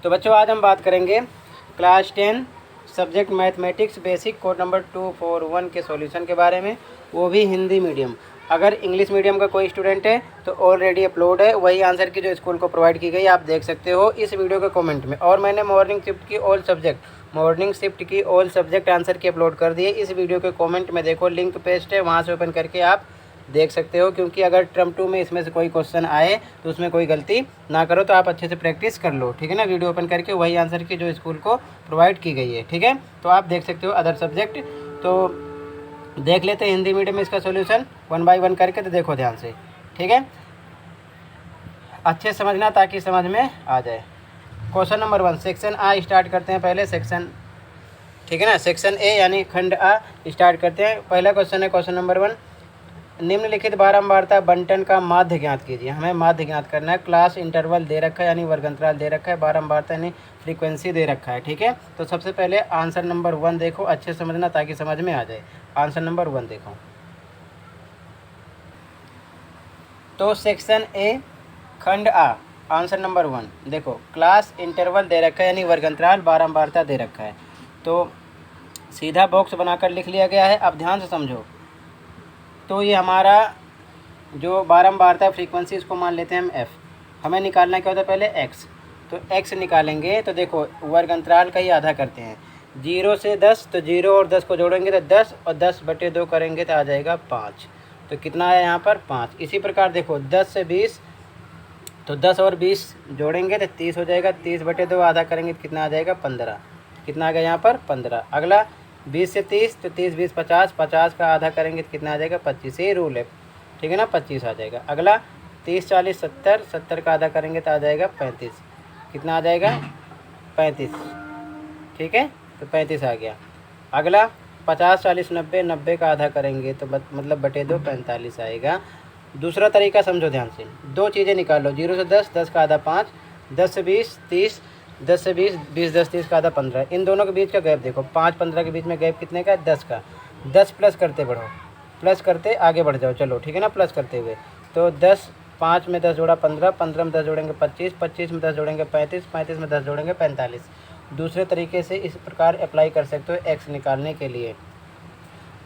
तो बच्चों आज हम बात करेंगे class 10 subject mathematics basic code number 241 के सॉल्यूशन के बारे में, वो भी हिंदी मीडियम। अगर इंग्लिश मीडियम का कोई स्टूडेंट है तो ऑलरेडी अपलोड है वही आंसर की जो स्कूल को प्रोवाइड की गई, आप देख सकते हो इस वीडियो के कमेंट में। और मैंने मॉर्निंग शिफ्ट की ऑल सब्जेक्ट आंसर की अपलोड कर दिए। इस वीडियो के कमेंट में देखो लिंक पेस्ट है, वहाँ से ओपन करके आप देख सकते हो, क्योंकि अगर टर्म 2 में इसमें से कोई क्वेश्चन आए तो उसमें कोई गलती ना करो, तो आप अच्छे से प्रैक्टिस कर लो, ठीक है ना। वीडियो ओपन करके वही आंसर की जो स्कूल को प्रोवाइड की गई है, ठीक है। तो आप देख सकते हो अदर सब्जेक्ट। तो देख लेते हैं हिंदी मीडियम में इसका सॉल्यूशन 1 बाय 1 करके। तो देखो ध्यान से, ठीक है, अच्छे समझना ताकि समझ में आ जाए। क्वेश्चन नंबर 1 सेक्शन आ स्टार्ट करते हैं पहले, सेक्शन, ठीक है ना, सेक्शन ए यानी खंड आ स्टार्ट करते हैं। पहला क्वेश्चन है क्वेश्चन नंबर 1, निम्नलिखित बारंबारता बंटन का माध्य ज्ञात कीजिए। हमें माध्य ज्ञात करना है। क्लास इंटरवल दे रखा है यानी वर्गंतराल दे रखा है, बारंबारता यानी फ्रीक्वेंसी दे रखा है, ठीक है। तो सबसे पहले आंसर नंबर 1 देखो, अच्छे समझना ताकि समझ में आ जाए। आंसर नंबर 1 देखो, तो सेक्शन ए खंड आ आंसर नंबर 1 देखो, क्लास इंटरवल दे रखा है यानी वर्गंतराल, बारंबारता दे रखा है। तो सीधा बॉक्स बनाकर लिख लिया गया है। अब ध्यान से समझो, तो ये हमारा जो बारंबारता फ्रीक्वेंसी इसको मान लेते हैं हम एफ। हमें निकालना क्या होता है पहले एक्स, तो एक्स निकालेंगे। तो देखो वर्ग अंतराल का ही आधा करते हैं, 0 से 10, तो 0 और 10 को जोड़ेंगे तो 10 और 10/2 करेंगे तो आ जाएगा 5। तो कितना आया यहाँ पर 5। इसी प्रकार देखो 10 से 20, तो 10 और 20 जोड़ेंगे तो 30 हो जाएगा, 30/2 आधा करेंगे तो कितना आ जाएगा 15। कितना आ गया यहाँ पर 15। अगला 20 से 30, तो 30 20 50, 50 का आधा करेंगे तो कितना आ जाएगा 25। ये रूल है, ठीक है ना, 25 आ जाएगा। अगला 30 40 70, 70 का आधा करेंगे तो आ जाएगा 35। कितना आ जाएगा 35, ठीक है, तो 35 आ गया। अगला 50 40 90, 90 का आधा करेंगे तो मतलब बटे 2 45 आएगा। दूसरा तरीका समझो ध्यान से, दो चीज़ें निकाल लो, 0 से 10, 10 का आधा 5, 10 से 20 30, 10 से 20 20 10 30 का आधा 15। इन दोनों के बीच का गैप देखो, 5 15 के बीच में गैप कितने का, 10 का। 10 प्लस करते बढ़ो, प्लस करते आगे बढ़ जाओ, चलो ठीक है ना, प्लस करते हुए। तो 10, 5 में 10 जोड़ा 15, 15 में 10 जोड़ेंगे 25, 25 में 10 जोड़ेंगे 35, 35 में 10 जोड़ेंगे 45। दूसरे तरीके से इस प्रकार अप्लाई कर सकते हो एक्स निकालने के लिए।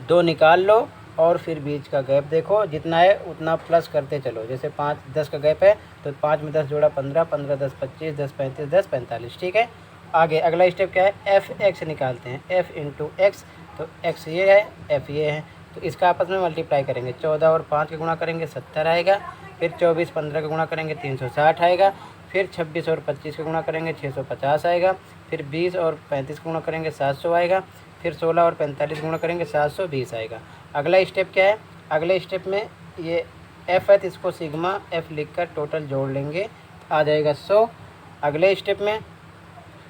2 निकाल लो और फिर बीच का गैप देखो, जितना है उतना प्लस करते चलो। जैसे 5 10 का गैप है तो 5 में 10 जोड़ा 15, 15 10 25, 10 35, 10 45, ठीक है। आगे अगला स्टेप क्या है, एफ एक्स निकालते हैं, एफ इंटू एक्स। तो एक्स ये है, एफ ये है, तो इसका आपस में मल्टीप्लाई करेंगे। 14 और 5 का गुणा करेंगे 70 आएगा, फिर 24 15 का गुणा करेंगे 360 आएगा, फिर 26 और 25 का गुणा करेंगे 650 आएगा, फिर 20 और 35 का गुणा करेंगे 700 आएगा, फिर 16 और 45 गुणा करेंगे 720 आएगा। अगला स्टेप क्या है, अगले स्टेप में ये एफ है तो इसको सिग्मा एफ लिखकर टोटल जोड़ लेंगे, आ जाएगा 100। अगले स्टेप में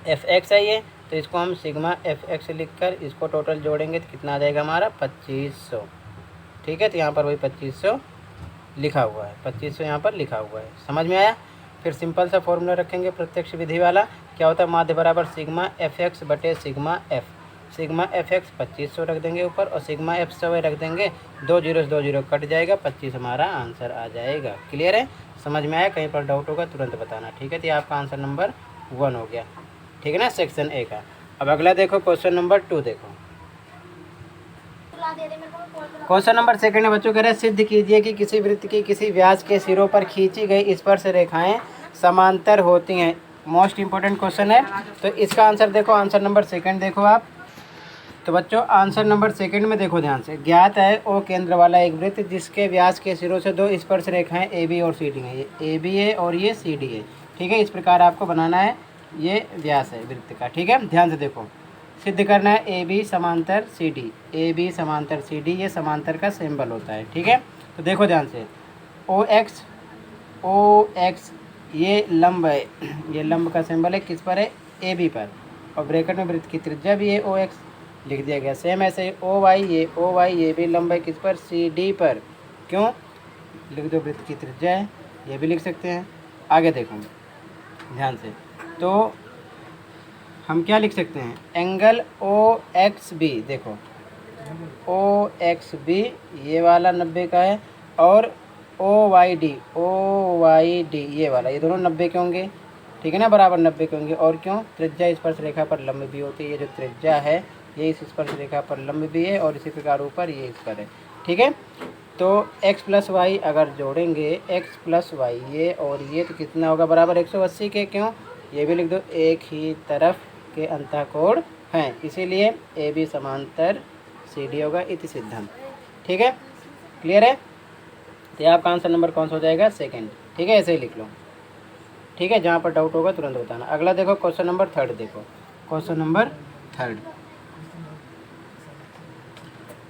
एफ एक्स है ये, तो इसको हम सिग्मा एफ एक्स लिखकर इसको टोटल जोड़ेंगे तो कितना आ जाएगा हमारा 2500, ठीक है। तो यहाँ पर वही 2500 लिखा हुआ है, 2500 यहाँ पर लिखा हुआ है, समझ में आया। फिर सिंपल सा फॉर्मूला रखेंगे प्रत्यक्ष विधि वाला, क्या होता है, माध्य बराबर सिग्मा एफ एक्स बटे sigma F. Sigma F x 2500 रख देंगे ऊपर और सिग्मा एफ 100 रख देंगे, 2 0 से 2 0 कट जाएगा, 25 हमारा आंसर आ जाएगा। क्लियर है, समझ में आया। कहीं पर डाउट होगा तुरंत बताना, ठीक है। तो ये आपका आंसर नंबर 1 हो गया, ठीक है ना, सेक्शन ए का। अब अगला देखो क्वेश्चन नंबर 2 देखो। क्वेश्चन नंबर 2 में बच्चों कह रहे हैं सिद्ध कीजिए कि किसी वृत्त की किसी व्यास के सिरों पर खींची गई स्पर्श रेखाएं समांतर होती हैं। मोस्ट इंपॉर्टेंट क्वेश्चन है, तो इसका आंसर देखो, आंसर नंबर 2 देखो आप। तो बच्चों आंसर नंबर 2 में देखो ध्यान से, ज्ञात है ओ केंद्र वाला एक वृत्त जिसके व्यास के सिरों से 2 स्पर्श रेखाएं ए बी और सी डी है। ये ए बी है और ये सी डी है, ठीक है। इस प्रकार आपको बनाना है, ये व्यास है वृत्त का, ठीक है। ध्यान से देखो, सिद्ध करना है ए बी समांतर सी डी, ए बी समांतर सी डी, ये समांतर का सिंबल होता है, ठीक है। तो देखो ध्यान से, ओ एक्स ये लंब है, ये लंब का सिंबल है किस पर है, ए बी पर, और ब्रैकेट में वृत्त की त्रिज्या भी है ओ एक्स लिख दिया गया। सेम ऐसे ओ वाई ये भी लंब है किस पर, सी डी पर, क्यों लिख दो, वृत्त की त्रिज्या है, ये भी लिख सकते हैं। आगे देखो ध्यान से, तो हम क्या लिख सकते हैं, एंगल ओ एक्स बी, देखो ओ एक्स बी ये वाला 90 का है, और ओ वाई डी ये वाला, ये दोनों 90 के होंगे, ठीक है ना, बराबर 90 के होंगे। और क्यों, त्रिज्या स्पर्श रेखा पर लंब भी होती है। ये जो त्रिज्या है ये इस स्पर्श रेखा पर लंब भी है और इसी प्रकार ऊपर ये इस पर है। ठीक है, तो x प्लस वाई अगर जोड़ेंगे x प्लस वाई ये और ये, तो कितना होगा, बराबर 180 के। क्यों, ये भी लिख दो, एक ही तरफ के अंतःकोण हैं, इसीलिए ए बी समांतर सी डी होगा, इति सिद्धम। ठीक है, क्लियर है। तो आपका आंसर नंबर कौन सा हो जाएगा, सेकंड। ठीक है, ऐसे ही लिख लो। ठीक है, जहाँ पर डाउट होगा तुरंत बताना। अगला देखो क्वेश्चन नंबर थर्ड, देखो question number third.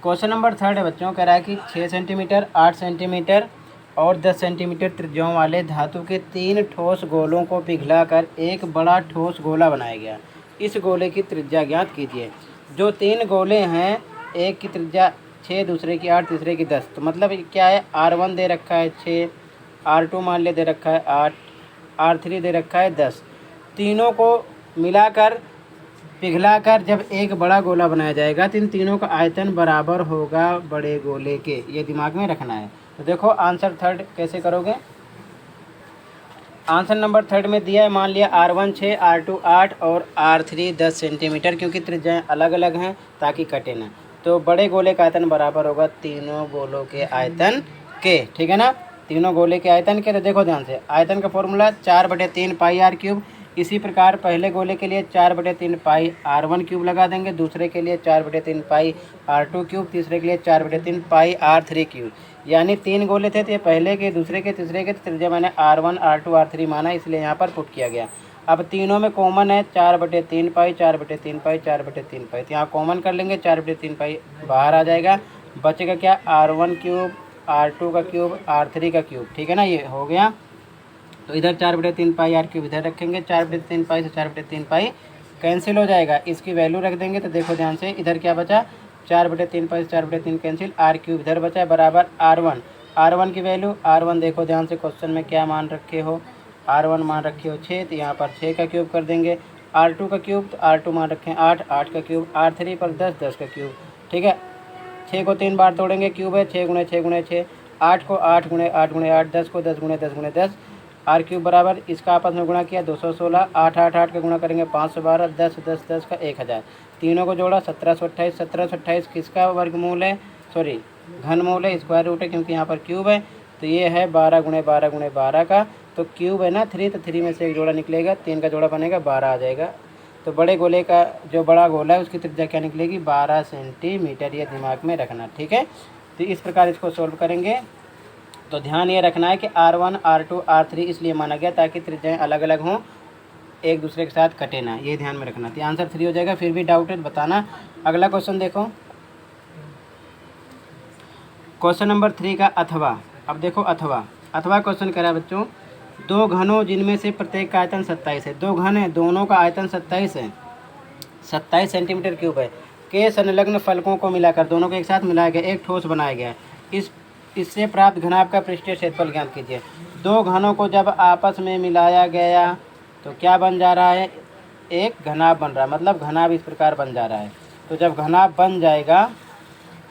Question number third है बच्चों, कह रहा है कि 6 सेंटीमीटर, 8 सेंटीमीटर और 10 सेंटीमीटर त्रिज्याओं वाले धातु के 3 ठोस गोलों को पिघलाकर एक बड़ा ठोस गोला बनाया गया। इस गोले की त्रिज्या ज्ञात कीजिए। जो 3 गोले हैं, एक की त्रिज्या 6, दूसरे की 8, तीसरे की 10। तो मतलब क्या है, R1 दे रखा है 6, R2 मान ले दे रखा है 8, R3 दे रखा है 10। तीनों को मिलाकर पिघलाकर जब एक बड़ा गोला बनाया जाएगा तो इन तीनों का आयतन बराबर होगा बड़े गोले के, ये दिमाग में रखना है। तो देखो आंसर थर्ड कैसे करोगे। आंसर नंबर थर्ड में दिया है, मान लिया R1 6, R2 8 और R3 10 सेंटीमीटर, क्योंकि त्रिज्याएं अलग अलग हैं ताकि कटे ना। तो बड़े गोले का आयतन बराबर होगा तीनों गोलों के आयतन के। ठीक है ना, तीनों गोले के आयतन के। तो देखो ध्यान से, आयतन का फॉर्मूला 4/3 पाई आर क्यूब। इसी प्रकार पहले गोले के लिए 4/3 पाई R1 क्यूब लगा देंगे, दूसरे के लिए 4/3 पाई R2 क्यूब, तीसरे के लिए 4/3 पाई R3 क्यूब। यानी 3 गोले थे, तो ये पहले के, दूसरे के, तीसरे के, त्रिज्या मैंने R1 R2 R3 माना, इसलिए यहाँ पर पुट किया गया। अब तीनों में कॉमन है 4/3 पाई, 4/3 पाई, 4/3 पाई, तो यहाँ कॉमन कर लेंगे, 4/3 पाई बाहर आ जाएगा। बचेगा क्या, R1 क्यूब, R2 का क्यूब, R3 का क्यूब। ठीक है ना, ये हो गया। तो इधर 4/3 पाई आर क्यूब इधर रखेंगे, 4/3 पाई से 4/3 पाई कैंसिल हो जाएगा, इसकी वैल्यू रख देंगे। तो देखो ध्यान से, इधर क्या बचा, 4/3 पाई से 4/3 कैंसिल, आर क्यूब इधर बचा है बराबर R1। R1 की वैल्यू, R1 देखो ध्यान से क्वेश्चन में क्या मान रखे हो, R1 मान रखे हो 6, तो यहाँ पर 6 का क्यूब कर देंगे। R2 का क्यूब, तो R2 मान रखे हैं 8, 8 का क्यूब, R3 पर 10, 10 का क्यूब। ठीक है, 6 को 3 बार तोड़ेंगे, क्यूब है 6 गुणे 6 गुणे 6, 8 को 8 गुणे 8 गुणे 8, 10 को 10 गुणे 10 गुणे 10, आर क्यूब बराबर, इसका आपस में गुणा किया 216, 8 8 8 का गुणा करेंगे 512, 10 10 10 का 1000। तीनों को जोड़ा 1728, 1728 किसका वर्गमूल है, सॉरी घनमूल है, स्क्वायर रूट है, क्योंकि यहाँ पर क्यूब है। तो ये है 12 गुणे 12 गुणे 12 का, तो क्यूब है ना 3, तो 3 में से एक जोड़ा निकलेगा, 3 का जोड़ा बनेगा 12 आ जाएगा। तो बड़े गोले का जो बड़ा गोला है उसकी त्रिज्या क्या निकलेगी, 12 सेंटीमीटर, ये दिमाग में रखना। ठीक है, तो इस प्रकार इसको सोल्व करेंगे। तो ध्यान ये रखना है कि R1 R2 R3 इसलिए माना गया ताकि त्रिज्याएं अलग अलग हों, एक दूसरे के साथ कटे ना, ये ध्यान में रखना। तो आंसर 3 हो जाएगा। फिर भी डाउट है बताना। अगला क्वेश्चन देखो, क्वेश्चन नंबर 3 का अथवा। अब देखो अथवा, अथवा क्वेश्चन करा बच्चों, 2 घनों जिनमें से प्रत्येक का आयतन 27 है, 2 घन है, दोनों का आयतन 27 है, 27 सेंटीमीटर क्यूब है, के संलग्न फलकों को मिलाकर दोनों को एक साथ मिलाया गया, एक ठोस बनाया गया। इससे प्राप्त घनाभ का पृष्ठीय क्षेत्रफल ज्ञात कीजिए। 2 घनों को जब आपस में मिलाया गया तो क्या बन जा रहा है, एक घनाभ बन रहा है, मतलब घनाभ इस प्रकार बन जा रहा है। तो जब घनाभ बन जाएगा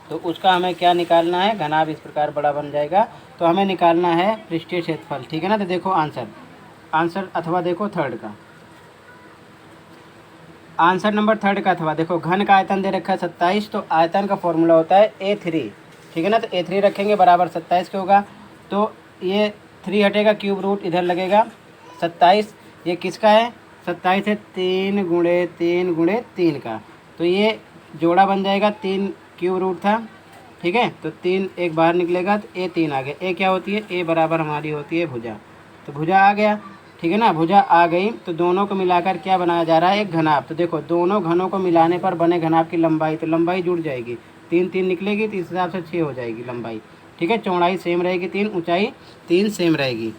तो उसका हमें क्या निकालना है, घनाभ इस प्रकार बड़ा बन जाएगा, तो हमें निकालना है पृष्ठीय क्षेत्रफल। ठीक है ना, तो देखो आंसर अथवा देखो थर्ड का, आंसर नंबर थर्ड का अथवा देखो, घन का आयतन दे रखा है 27, तो आयतन का फॉर्मूला होता है A3। ठीक है ना, तो A3 रखेंगे बराबर 27 के होगा, तो ये 3 हटेगा, क्यूब रूट इधर लगेगा 27, ये किसका है, 27 है 3 गुणे 3 गुणे 3 का, तो ये जोड़ा बन जाएगा, 3 क्यूब रूट था। ठीक है, तो 3 एक बाहर निकलेगा, तो A3 आ गया। ए क्या होती है, ए बराबर हमारी होती है भुजा, तो भुजा आ गया। ठीक है ना, भुजा आ गई, तो दोनों को मिलाकर क्या बनाया जा रहा है, एक घनाभ। तो देखो दोनों घनों को मिलाने पर बने घनाभ की लंबाई, तो लंबाई जुड़ जाएगी, 3 3 निकलेगी, तो इस हिसाब से 6 हो जाएगी लंबाई। ठीक है, चौड़ाई सेम रहेगी 3, ऊंचाई 3 सेम रहेगी,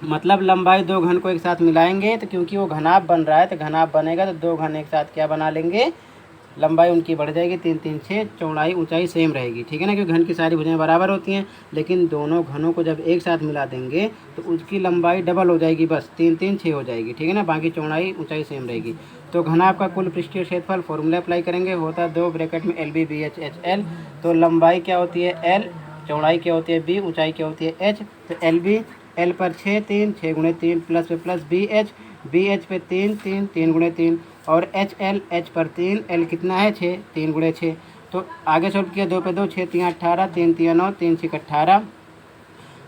मतलब लंबाई 2 घन को एक साथ मिलाएंगे, तो क्योंकि वो घनाभ बन रहा है, तो घनाभ बनेगा तो 2 घन एक साथ क्या बना लेंगे, लंबाई उनकी बढ़ जाएगी, 3 3 6, चौड़ाई ऊंचाई सेम रहेगी। ठीक है ना, क्योंकि घन की सारी भुजाएं बराबर होती हैं, लेकिन दोनों घनों को जब एक साथ मिला देंगे तो उसकी लंबाई डबल हो जाएगी, बस 3 3 6 हो जाएगी। ठीक है ना, बाकी चौड़ाई ऊंचाई सेम रहेगी। तो घनाभ का कुल पृष्ठीय क्षेत्रफल फॉर्मूला अप्लाई करेंगे, होता है 2 ब्रैकेट में LB BH HL। तो लंबाई क्या होती है L, चौड़ाई क्या होती है B, ऊंचाई क्या होती है H। तो LB, L पर 6 3, 6 गुणे 3 प्लस BH, बी एच पे 3 3 3 गुणे 3 और एच एल एच पर 3 एल कितना है 6 3 गुणे 6। तो आगे सॉल्व किया 2 पे 2 6 3 18 3 3 9 3 6 18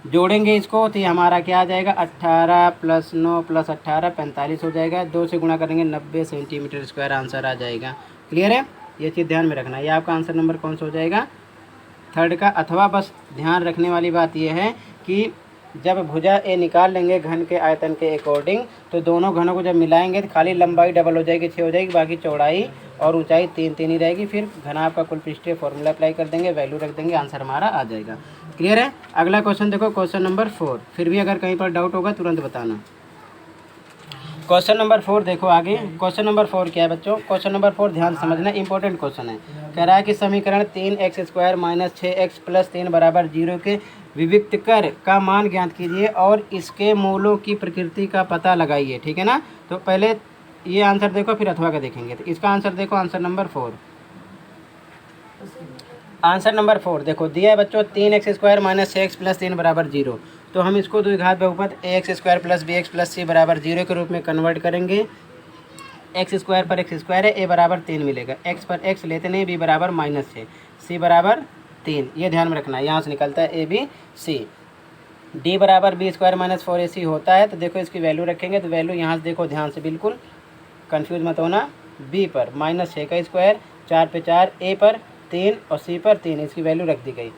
जोड़ेंगे इसको तो ये हमारा क्या आ जाएगा 18 प्लस 9 प्लस 18 45 हो जाएगा। 2 से गुणा करेंगे 90 सेंटीमीटर स्क्वायर आंसर आ जाएगा। क्लियर है, ये चीज़ ध्यान में रखना। ये आपका आंसर नंबर कौन सा हो जाएगा, थर्ड का। अथवा बस ध्यान रखने वाली बात यह है कि जब भुजा ए निकाल लेंगे घन के आयतन के अकॉर्डिंग तो दोनों घनों को जब मिलाएंगे तो खाली लंबाई डबल हो जाएगी 6 हो जाएगी, बाकी चौड़ाई और ऊंचाई 3 3 ही रहेगी। फिर घनाभ का कुल पृष्ठीय फॉर्मूला अप्लाई कर देंगे, वैल्यू रख देंगे, आंसर हमारा आ जाएगा। क्लियर है। अगला क्वेश्चन देखो, क्वेश्चन नंबर 4। फिर भी अगर कहीं पर डाउट होगा तुरंत बताना। क्वेश्चन नंबर 4 देखो आगे। क्वेश्चन नंबर 4 क्या है बच्चों, क्वेश्चन नंबर 4 ध्यान समझना, इंपॉर्टेंट क्वेश्चन है। कह रहा है कि समीकरण 3x² माइनस 6x प्लस 3 बराबर 0 के विविक्त कर का मान ज्ञात कीजिए और इसके मूलों की प्रकृति का पता लगाइए। ठीक है ना। तो पहले ये आंसर देखो फिर अथवा का देखेंगे। तो इसका आंसर देखो, आंसर नंबर 4। आंसर नंबर 4 देखो दिया है बच्चों, 3x² माइनस 6x प्लस 3 बराबर 0। तो हम इसको द्विघात बहुपद ax² plus bx plus c बराबर 0 के रूप में कन्वर्ट करेंगे। x² पर x² है, a बराबर 3 मिलेगा, x पर x लेते नहीं, b बराबर -6, c बराबर 3। ये ध्यान में रखना है, यहाँ से निकलता है a b c। d बराबर b² माइनस 4ac होता है। तो देखो इसकी वैल्यू रखेंगे तो वैल्यू यहाँ से देखो ध्यान से, बिल्कुल कन्फ्यूज मत होना। b पर -6 का स्क्वायर, 4 पे 4, a पर 3 और c पर 3, इसकी वैल्यू रख दी गई।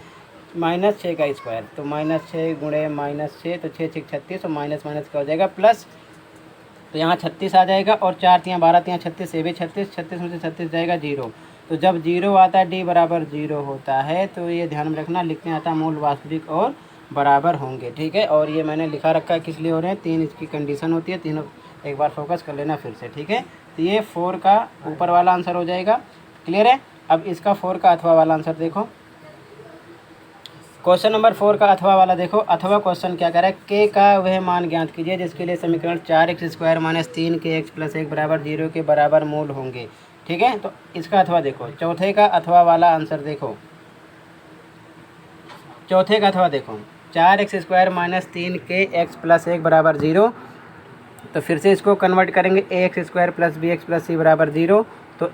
-6 का स्क्वायर तो -6 गुणे -6 तो 6 6 36 और माइनस माइनस का हो जाएगा प्लस, तो यहाँ 36 आ जाएगा और 4 3 12 3 36, ये भी 36, 36 में से 36 जाएगा 0। तो जब 0 आता है, d बराबर 0 होता है, तो ये ध्यान में रखना, लिखने आता है मूल वास्तविक और बराबर होंगे। ठीक है। और ये मैंने लिखा रखा है किस लिए हो रहे हैं, 3 इसकी कंडीशन होती है, तीनों एक बार फोकस कर लेना फिर से। ठीक है। तो ये 4 का ऊपर वाला आंसर हो जाएगा। क्लियर है। अब इसका 4 का अथवा वाला आंसर देखो। क्वेश्चन नंबर 4 का अथवा वाला देखो। अथवा क्वेश्चन क्या कह रहा है, के का वह मान ज्ञात कीजिए जिसके लिए समीकरण 4x² माइनस 3kx प्लस 1 बराबर 0 के बराबर मूल होंगे। ठीक है। तो इसका अथवा देखो, चौथे का अथवा वाला आंसर देखो। चौथे का अथवा देखो, 4x² माइनस 3kx प्लस 1 बराबर 0। तो फिर से इसको कन्वर्ट करेंगे, ax² plus bx plus c बराबर 0। तो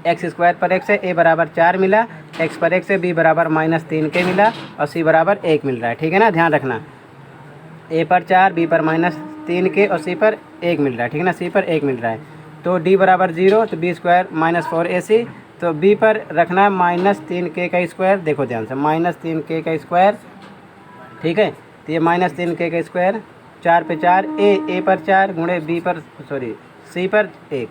x² पर x है, a बराबर 4 मिला, x पर x है, b बराबर -3k मिला और c बराबर 1 मिल रहा है। ठीक है ना। ध्यान रखना, a पर 4, b पर -3k और c पर 1 मिल रहा है। ठीक है ना। c पर 1 मिल रहा है। तो d बराबर 0 तो b² -4ac। तो b पर रखना है -3k का स्क्वायर। देखो ध्यान से, -3k का स्क्वायर। ठीक है। तो ये -3k का स्क्वायर, 4 पे 4, a पर 4 गुणे b पर c पर 1,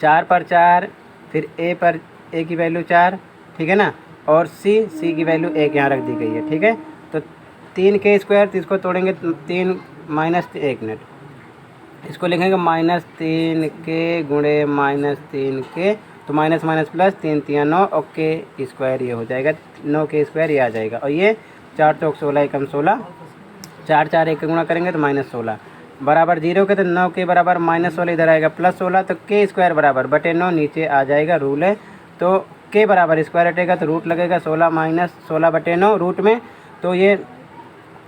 4 पर 4, फिर a पर a की वैल्यू 4। ठीक है ना। और c की वैल्यू 1 यहाँ रख दी गई है। ठीक है। तो 3k स्क्वायर, तो इसको तोड़ेंगे 3 1 मिनट, इसको लिखेंगे -3k गुणे -3k। तो माइनस माइनस प्लस, 3 3 9 और के स्क्वायर ये हो जाएगा, 9k स्क्वायर ये आ जाएगा। और ये 4 चौक 16 एकम 16, 4 4 1 का गुणा करेंगे तो -16 बराबर 0 के। तो 9 के बराबर -16 इधर आएगा +16, तो के स्क्वायर बराबर बटे 9 नीचे आ जाएगा, रूल है। तो के बराबर स्क्वायर हटेगा तो रूट लगेगा, 16 - 16 बटे 9 रूट में। तो ये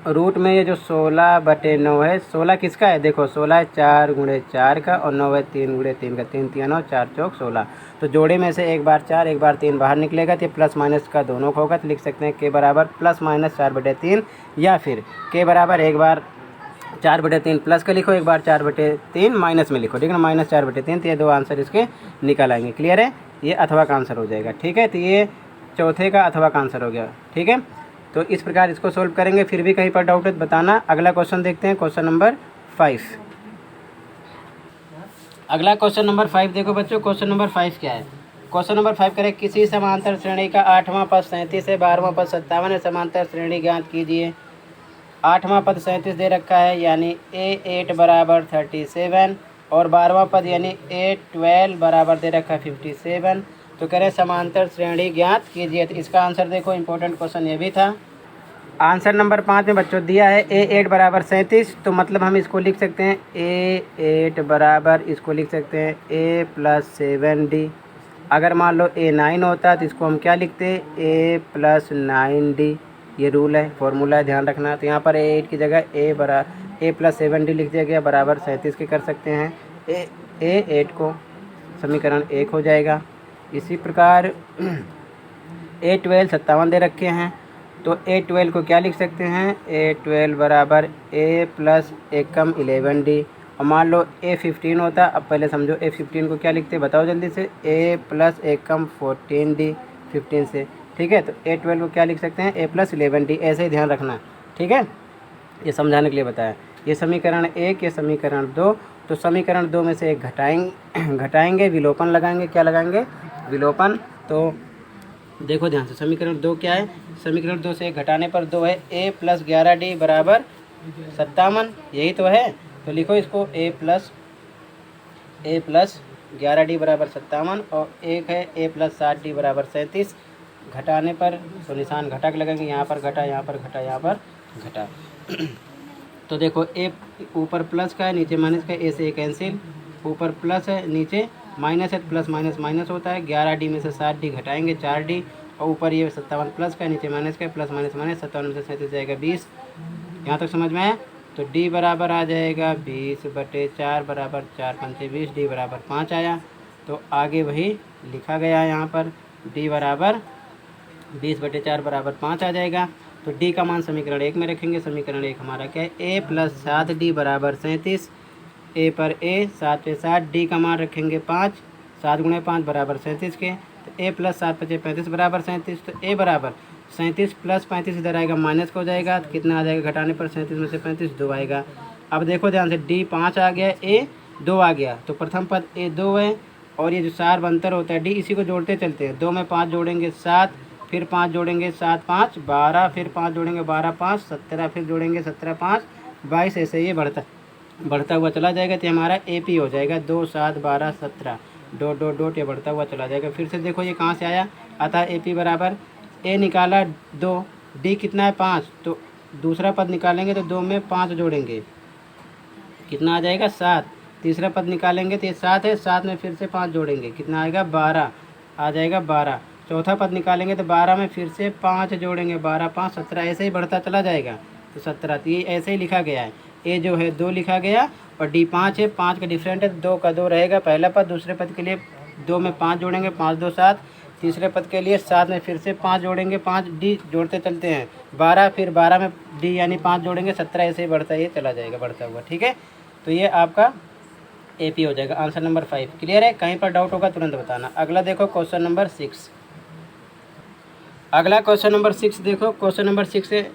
रूट में ये जो 16 बटे 9 है, 16 किसका है देखो, 16 है 4 गुणे 4 का और 9 है 3 गुणे 3 का, 3 3 9 4 चौक 16। तो जोड़े में से एक बार 4 एक बार 3 बाहर निकलेगा, तो प्लस माइनस का दोनों का होगा। तो लिख सकते हैं के बराबर +- 4/3, या फिर के बराबर एक बार 4/3 प्लस का लिखो, एक बार 4/3 माइनस में लिखो। ठीक है ना, -4/3। तो ये दो आंसर इसके निकल आएंगे। क्लियर है। ये अथवा का आंसर हो जाएगा। ठीक है। तो ये चौथे का अथवा का आंसर हो गया। ठीक है। तो इस प्रकार इसको सोल्व करेंगे। फिर भी कहीं पर डाउट है तो बताना। अगला क्वेश्चन देखते हैं, क्वेश्चन नंबर 5। अगला क्वेश्चन नंबर 5 देखो बच्चों। क्वेश्चन नंबर 5 क्या है, क्वेश्चन नंबर 5 करें, किसी समांतर श्रेणी का 8वां पद 37 है, 12वां पद 57 है, समांतर श्रेणी ज्ञात कीजिए। 8वां पद 37 दे रखा है, यानी A8 बराबर 37, और 12वां पद यानी A12 बराबर दे रखा है 57। तो करें समांतर श्रेणी ज्ञात कीजिए। तो इसका आंसर देखो, इंपॉर्टेंट क्वेश्चन ये भी था। आंसर नंबर 5 में बच्चों दिया है A8 बराबर 37, तो मतलब हम इसको लिख सकते हैं A8 बराबर, इसको लिख सकते हैं A + 7D। अगर मान लो A9 होता तो इसको हम क्या लिखते, A + 9D। ये रूल है, फॉर्मूला है, ध्यान रखना। तो यहाँ पर A8 की जगह ए प्लस 7d लिख दिया गया बराबर 37 के कर सकते हैं। ए 8 को समीकरण 1 हो जाएगा। इसी प्रकार ए 12 57 दे रखे हैं, तो ए 12 को क्या लिख सकते हैं, ए 12 बराबर ए प्लस एकम 11d। और मान लो ए 15 होता, अब पहले समझो ए 15 को क्या लिखते बताओ जल्दी से, ए प्लस एकम 14d 15 से, ठीक है। तो ए 12 को क्या लिख सकते हैं, ए प्लस 11d, ऐसे ही ध्यान रखना, ठीक है। ये समझाने के लिए बताया। ये समीकरण 1, ये समीकरण 2। तो समीकरण 2 में से एक घटाएंगे, विलोपन लगाएंगे, क्या लगाएंगे, विलोपन। तो देखो ध्यान से, समीकरण 2 क्या है, समीकरण 2 से एक घटाने पर 2 है, ए प्लस 11d बराबर 57, यही तो है। तो लिखो इसको ए प्लस 11d बराबर 57, और एक है ए प्लस 7d बराबर 37। घटाने पर तो निशान घटक लगेंगे, यहाँ पर घटा, यहाँ पर घटा, यहाँ पर घटा। तो देखो ए ऊपर प्लस का है, नीचे माइनस का है, ए से ए कैंसिल, ऊपर प्लस है, नीचे माइनस है, प्लस माइनस माइनस होता है। 11d में से 7d घटाएंगे 4d, और ऊपर ये 57 प्लस का, नीचे माइनस का, प्लस माइनस माइनस, 57 में से 37 जाएगा 20। यहाँ तक समझ में आया। तो d बराबर आ जाएगा 20/4 बराबर 4 पंचे 20, d बराबर 5 आया। तो आगे वही लिखा गया है यहाँ पर, d बराबर 20/4 बराबर 5 आ जाएगा। तो d का मान समीकरण 1 में रखेंगे। समीकरण 1 हमारा क्या है, a प्लस 7d बराबर 37, a पर a 7 पे 7, d का मान रखेंगे 5, 7 गुणे 5 बराबर 37 के। तो a प्लस 7 पचे 35 बराबर 37। तो a बराबर 37 प्लस 35 इधर आएगा, माइनस का हो जाएगा, तो कितना आ जाएगा, घटाने पर 37 में से 35 2 आएगा। अब देखो ध्यान से, d 5 आ गया, a 2 आ गया, तो प्रथम पद a 2 है, और ये जो सारबंतर होता है d, इसी को जोड़ते चलते हैं। 2 में 5 जोड़ेंगे 7, फिर 5 जोड़ेंगे 7 5 12, फिर 5 जोड़ेंगे 12 5 17, फिर जोड़ेंगे 17 5 22, ऐसे ये बढ़ता हुआ चला जाएगा। तो हमारा AP हो जाएगा 2 7 12 17, डॉट डॉट डॉट, ये बढ़ता हुआ चला जाएगा। फिर से देखो ये कहाँ से आया, अतः AP बराबर A निकाला 2, D कितना है 5, तो दूसरा पद निकालेंगे तो 2 में 5 जोड़ेंगे, कितना आ जाएगा 7। तीसरा पद निकालेंगे तो ये 7 है, 7 में फिर से 5 जोड़ेंगे, कितना आएगा 12, आ जाएगा 12। चौथा पद निकालेंगे तो 12 में फिर से 5 जोड़ेंगे, 12 5 17, ऐसे ही बढ़ता चला जाएगा। तो 17, तो ये ऐसे ही लिखा गया है। ए जो है 2 लिखा गया, और D 5 है, 5 का डिफरेंट है, 2 का 2 रहेगा पहला पद। दूसरे पद के लिए 2 में 5 जोड़ेंगे, 5 2 7। तीसरे पद के लिए 7 में फिर से 5 जोड़ेंगे, 5 D जोड़ते चलते हैं 12, फिर 12 में D यानी 5 जोड़ेंगे 17, ऐसे ही बढ़ता ये चला जाएगा, बढ़ता हुआ, ठीक है। तो ये आपका AP हो जाएगा। आंसर नंबर 5 क्लियर है। कहीं पर डाउट होगा तुरंत बताना। अगला देखो क्वेश्चन नंबर 6। अगला क्वेश्चन नंबर 6 देखो। क्वेश्चन नंबर 6 से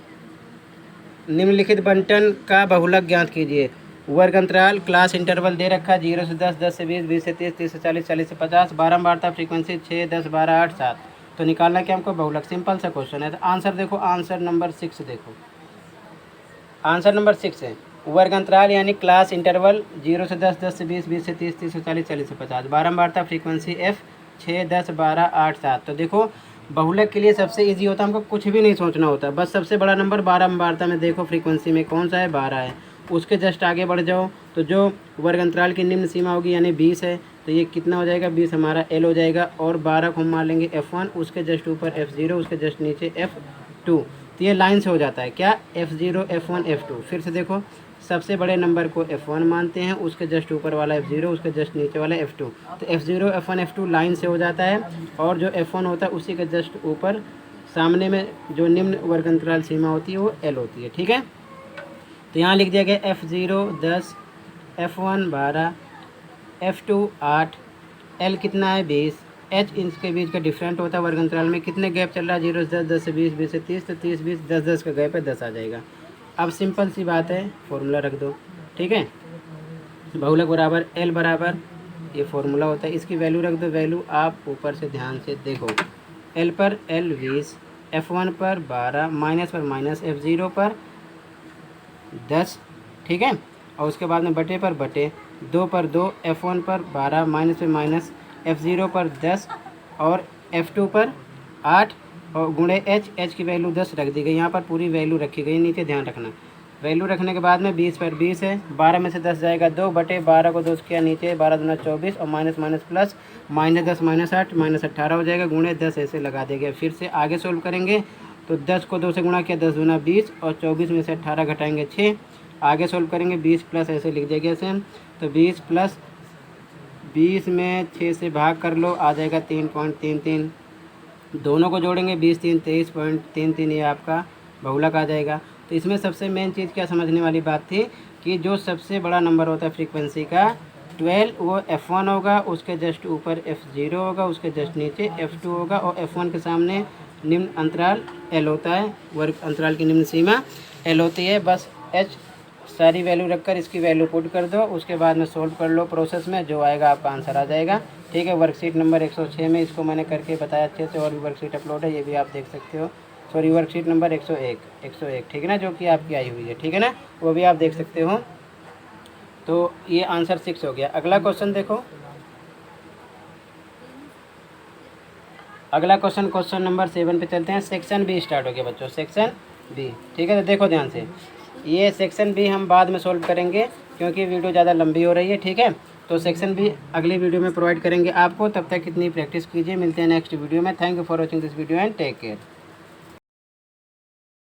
निम्नलिखित बंटन का बहुलक ज्ञात कीजिए। वर्ग अंतराल, क्लास इंटरवल दे रखा है 0 से 10, 10 से 20, 20 से 30, 30 से 40, 40 से 50, बारंबारता फ्रीक्वेंसी 6 10 12 8 7। तो निकालना क्या हमको, बहुलक। सिंपल सा क्वेश्चन है। तो आंसर देखो, आंसर नंबर 6 देखो। आंसर नंबर 6 है वर्ग अंतराल यानी क्लास इंटरवल 0 से 10, 10 से 20, 20 से 30, 30 से 40, 40 से 50, बारंबारता फ्रीक्वेंसी F 6 10 12 8 7। तो देखो बहुलक के लिए सबसे इजी होता है, हमको कुछ भी नहीं सोचना होता, बस सबसे बड़ा नंबर बारंबारता में देखो फ्रीक्वेंसी में कौन सा है, 12 है, उसके जस्ट आगे बढ़ जाओ तो जो वर्ग अंतराल की निम्न सीमा होगी यानी 20 है, तो ये कितना हो जाएगा, 20 हमारा L हो जाएगा, और 12 को हम मान लेंगे F1, उसके जस्ट ऊपर F0, उसके जस्ट नीचे F2। तो ये लाइन से हो जाता है क्या, F0 F1 F2। फिर से देखो, सबसे बड़े नंबर को F1 मानते हैं, उसके जस्ट ऊपर वाला F0, उसके जस्ट नीचे वाला F2। तो F0 F1 F2 लाइन से हो जाता है, और जो F1 होता है उसी के जस्ट ऊपर सामने में जो निम्न वर्ग अंतराल सीमा होती है वो L होती है, ठीक है। तो यहाँ लिख दिया गया F0 10, F1 12, F2 8, L कितना है 20, H इनके बीच का डिफरेंट होता है वर्ग अंतराल में, कितने गैप चल रहा है 0 से 10, 10 से 20, 20 से 30, तो 30 20 10 10 का गैप है, 10 आ जाएगा। अब सिंपल सी बात है, फॉर्मूला रख दो, ठीक है। बहुलक बराबर L बराबर, ये फॉर्मूला होता है, इसकी वैल्यू रख दो। वैल्यू आप ऊपर से ध्यान से देखो, L पर L 20, F1 पर 12, माइनस पर माइनस, F0 पर 10, ठीक है। और उसके बाद में बटे पर बटे, 2 पर 2, F1 पर 12, माइनस पर माइनस, F0 पर 10 और F2 पर 8, और गुणे H की वैल्यू 10 रख दी गई। यहाँ पर पूरी वैल्यू रखी गई, नीचे ध्यान रखना। वैल्यू रखने के बाद में 20 पर 20 है, 12 में से 10 जाएगा 2, बटे 12 को 2 किया नीचे, 12 दूना 24, और minus minus plus, minus 10 minus 8 minus 18 हो जाएगा, गुणे 10 ऐसे लगा देंगे। फिर से आगे सोल्व करेंगे तो 10 को 2 से गुणा किया, 10 दूना 20, और 24 में से 18 घटाएंगे 6, आगे सोल्व करेंगे 20 प्लस ऐसे लिख देंगे ऐसे हम, तो 20 प्लस 20 में 6 से भाग कर लो, आ जाएगा 3.33। दोनों को जोड़ेंगे 20 3 23.33, ये आपका बहुलक आ जाएगा। तो इसमें सबसे मेन चीज़ क्या समझने वाली बात थी कि जो सबसे बड़ा नंबर होता है फ्रीक्वेंसी का 12, वो F1 होगा, उसके जस्ट ऊपर F0 होगा, उसके जस्ट नीचे F2 होगा, और F1 के सामने निम्न अंतराल L होता है, वर्ग अंतराल की निम्न सीमा L होती है। बस H सारी वैल्यू रखकर इसकी वैल्यू पुट कर दो, उसके बाद में सोल्व कर लो प्रोसेस में, जो आएगा आपका आंसर आ जाएगा। ठीक है, वर्कशीट नंबर 106 में इसको मैंने करके बताया अच्छे से, और भी वर्कशीट अपलोड है, ये भी आप देख सकते हो। सॉरी, वर्कशीट नंबर 101, ठीक है ना, जो कि आपकी आई हुई है, ठीक है ना, वो भी आप देख सकते हो। तो ये आंसर 6 हो गया। अगला क्वेश्चन देखो, अगला क्वेश्चन नंबर 7 पे चलते हैं। सेक्शन बी स्टार्ट हो गया बच्चों, सेक्शन बी। ठीक है, तो देखो ध्यान से, ये सेक्शन बी हम बाद में सोल्व करेंगे क्योंकि वीडियो ज़्यादा लंबी हो रही है। ठीक है, तो सेक्शन बी अगली वीडियो में प्रोवाइड करेंगे आपको, तब तक कितनी प्रैक्टिस कीजिए। मिलते हैं नेक्स्ट वीडियो में। Thank you for watching this video and take care.